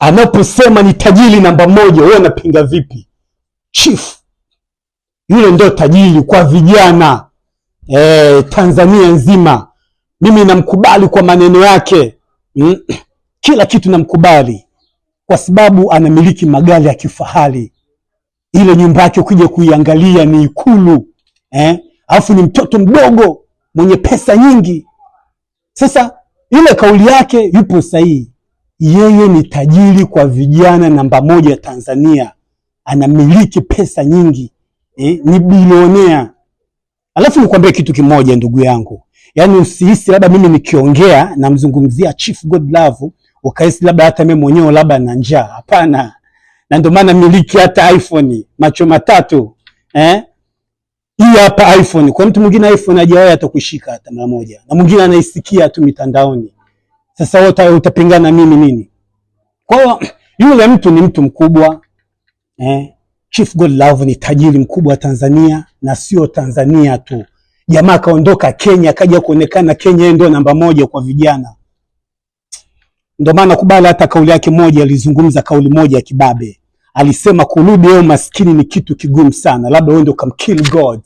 anaposema ni tajiri namba moja, wewe unapinga vipi? Chief yule ndio tajiri kwa vijana Tanzania nzima. Mimi namkubali kwa maneno yake, kila kitu namkubali kwa sababu anamiliki magari ya kifahari. Ile nyumba yake ukija kuiangalia ni Ikulu, alafu ni mtoto mdogo mwenye pesa nyingi. Sasa ile kauli yake yupo sahihi. Yeye ni tajiri kwa vijana namba moja Tanzania, anamiliki pesa nyingi, ni bilionea. Alafu nikwambie kitu kimoja ndugu yangu, yaani usihisi labda mimi nikiongea namzungumzia Chief Godlove ukahisi labda hata mimi mwenyewe labda na njaa. Hapana. Na ndio maana miliki hata iPhone macho matatu. Hii hapa iPhone. Kwa mtu mwingine iPhone hajawahi hata kushika hata mara moja. Na mwingine anaisikia tu mitandaoni. Sasa wote utapingana mimi nini? Kwa hiyo yule mtu ni mtu mkubwa. Chief Godlove ni tajiri mkubwa Tanzania, na sio Tanzania tu. Jamaa kaondoka Kenya akaja kuonekana Kenya ndio namba moja kwa vijana. Ndio maana kubali hata kauli yake moja, alizungumza kauli moja ya kibabe. Alisema kurudi leo maskini ni kitu kigumu sana. Labda wewe ndio kamkill God.